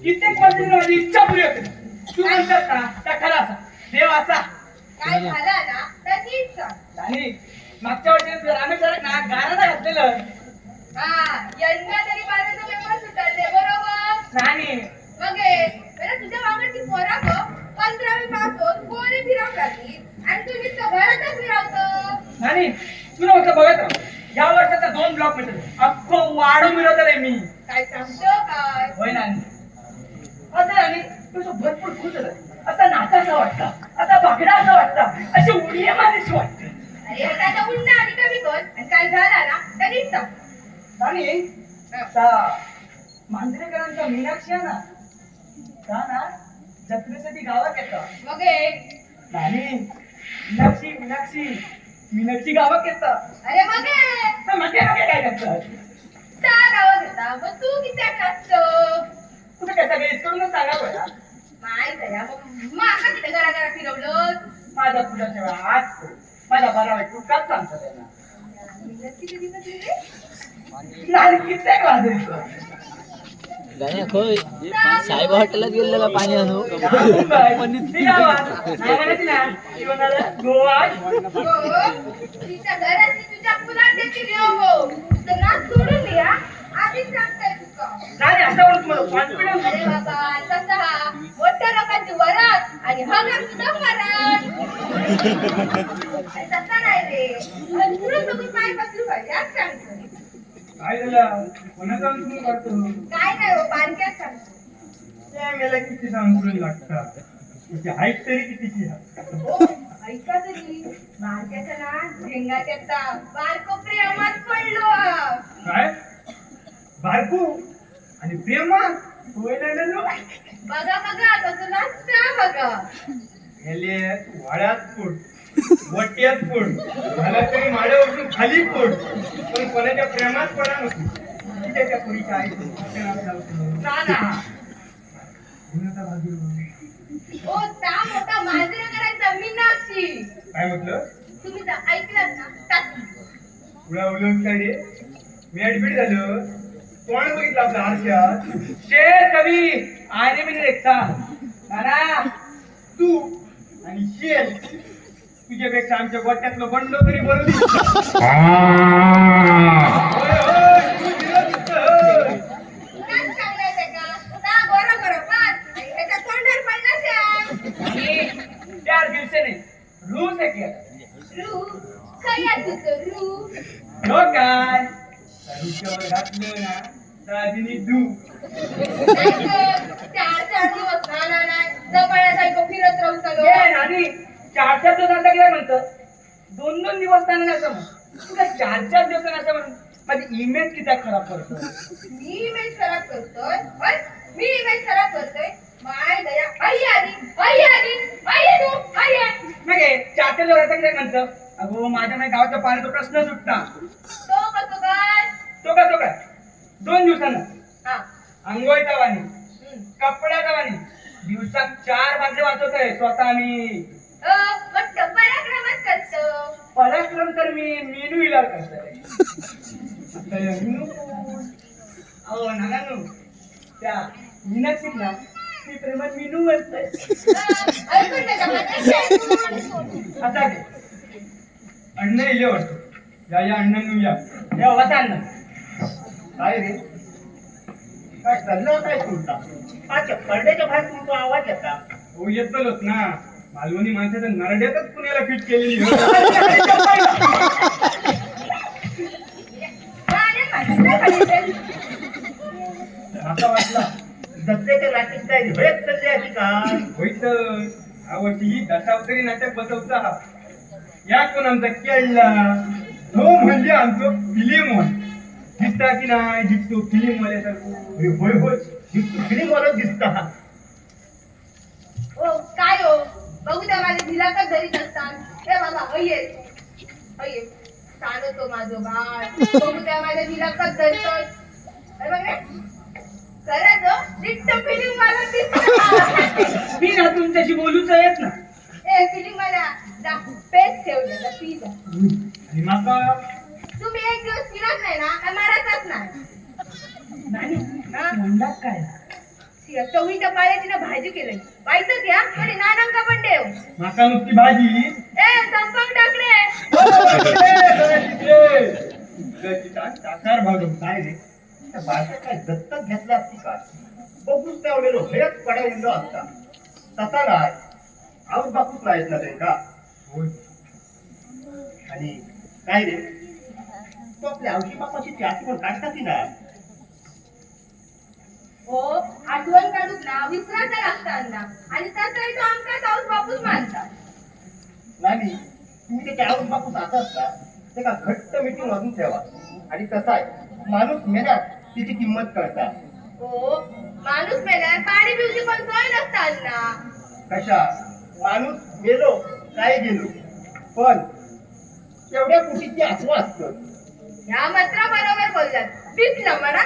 कित्येक वर्षी माझी इच्छा पुरी होते. तू म्हणतात का त्या खरा असा देव असा काय झाला ना तर नीट सांग. आणि मागच्या वर्षी आम्ही जरा ना गाराला घातलेलं. हा यंदा तरी बाराचा पेपर सुटायचे बरोबर नाही मग तुझ्या मागची पोरा ग 15वी पास होत कोणी फिरवली आणि तू नुसतं घरातच फिरवतो. नाही तुला म्हटलं बघत राहा या वर्षाचा 2 ब्लॉक मीटर अख्खं वाढून मिळवत रे मी. काय सांगतो काय होय ना आता आणि तुझं भरपूर खुश झालं. असा नाचासा वाटतं असा बागडा असा वाटतं अशी उडी मारायची वाटते. अरे आता उन्हा आणि कमी कर आणि काय झाला ना तर नीट सांग. आणि मांजरेकरांचा मीनाक्षी आहे ना का ना जत्रेसाठी गावात येतात. मग नाही मीनाक्षी मीनाक्षी मीनाक्षी गावात येतात. अरे मग मगे मगे काय करतात त्या गावात येता मग तू किती असतो कुठे काय सगळे करून सांगा बघा. नाही तया मग आता किती घरा फिरवलं माझा तुझ्या सेवा आज माझा बरा वाईट तू काच सांगतो त्यांना किती दिवस दिले नाही कित्येक वाजले गाण्या खोय साहेब हॉटेलात गेलेला पाणी आणू गोवा तिच्या घराची तुझ्या मुलांचे फिरव तर नाच सोडून द्या आधीच सांगताय तुका. नाही असं म्हणतो मला कॉन्फिडन्स अरे बाबा तसा हा मोठ्या लोकांची वरात आणि हा घर सुद्धा वरात तसा नाही रे पण पुढे बघून पाय पसरू पाहिजे आज सांगतो. काय झालं कोणाचा तुम्ही करतो काय नाही हो बारक्यात सांगतो. त्या मला किती सांगून लागतात म्हणजे हाईट तरी कितीची ओ ऐका तरी बारक्याचा ना झेंगाच्या बारको प्रेमात पडलो. काय बारकू आणि प्रेमा बघा बघा कसं नाचता बघा. गेले वाड्यात पोट वट्यात पोट मला तरी माझ्या वरतून खाली पोट पण कोणाच्या प्रेमात पडा नको. त्याच्या पुरीच्या आई ओ त्या मोठा मांजरेकरांचा मीनाक्षी काय म्हटलं तुम्ही ऐकलात ना टाकी पुढे उलट काय रे मी ऍडमिट झालो. कोण बघितलं आपल्या आरशात शेर कवी आणि मी देखता ना तू आणि शेर तुझ्यापेक्षा आमच्या गोट्यातलं बंड तरी बरं दिसतं. काय सांगलाय त्याका ता गोरा गोरा पाच आणि ह्याच्या तोंडावर पडला श्याम. आणि 4 दिवसाने रूस आहे की रू काय आहे तुझं रू हो काय रूच्यावर घातलं ना दाजीनी दू 4 दिवस राहणार नाही जवळसारखं फिरत राहू चालू. आणि 4 दिवस आता काय म्हणतं 2 दिवस त्यांना नाही असं म्हण तुला 4 दिवसांना असं म्हण माझी इमेज किती खराब करतो. मी इमेज खराब करतोय होय? मी इमेज खराब करतोय माय दया आई आली तू आई आहे. मग 4 दिवसाचं काय म्हणतं अगो माझ्या नाही गावाच्या पाण्याचा प्रश्न सुटता. तो कसं काय तो काय 2 दिवसांना हा अंघोळीचा वाणी कपड्याचा वाणी दिवसात 4 बाटले वाचवतोय स्वतः मी. मग पराक्रमच करतो. पराक्रम तर मी मेनू इलाज करतोय. अहो नानानू त्या मीनाक्षीत ना मी प्रेमात मीनू म्हणतोय. ऐकून आता ते अण्ण इले वाटतो या अण्णांनू या वाचा अण्णा काय रे काय चाललं काय तुमचा अच्छा परड्याच्या बाहेर तुमचा आवाज येता. हो येतलोच ना मालवणी माणसाच्या नरड्यातच पुण्याला फिट केलेली वर्षी दशावतारी नाटक बसवता हा या कोण आमचा केळला तो म्हणजे आमचो फिलिम हॉल दिसता की नाही दिसतो फिलिम वाल्यासारखं होय होय दिसतो फिलिम वालाच दिसता हा ओ काय हो बघू त्या माझ्या भिलाकच धरीत असतात ए बाबा अये अये सांगतो माझं बाळ बघू त्या माझ्या भिलाकच धरतोय अरे बघ रे खरंच दिसत फिलिंग वाला दिसत मी ना तुमच्याशी बोलूच येत ना ए फिलिंग वाला जा पेस्ट ठेवले पी जा आणि माका तुम्ही एक दिवस पिलाच नाही ना का मारायचाच नाही नाही हा? म्हणतात काय चवळीच्या पाल्याची ना भाजी केली पाहिजेच या पण नानांका पण देव माका नुसती भाजी ए संपंग टाकले साकार भागून काय रे त्या भाषा काय दत्तक घेतला असती का बघूच तेवढेलो हेच पड्या उरलो असता तसा नाही आऊट बापूच नाहीत ना त्यांका आणि काय रे तो आपल्या आवशी बापाची ती आठवण काढता की नाही हो आठवण काढून ना विसरायचा लागतात ना आणि तसंही तो आमका जाऊन बापूच मानता नाही तुम्ही त्याच्या आवड बापूस असतात का ते का घट्ट मिठी मधून ठेवा आणि कसं आहे माणूस मेल्यात तिची किंमत करता हो माणूस मेल्यावर पाणी पिवची पण सोय नसतात ना कशा माणूस गेलो काय गेलो पण तेवढ्या कुटीची आठवण असतं ह्या मात्र बरोबर बोललात दिसलं म्हणा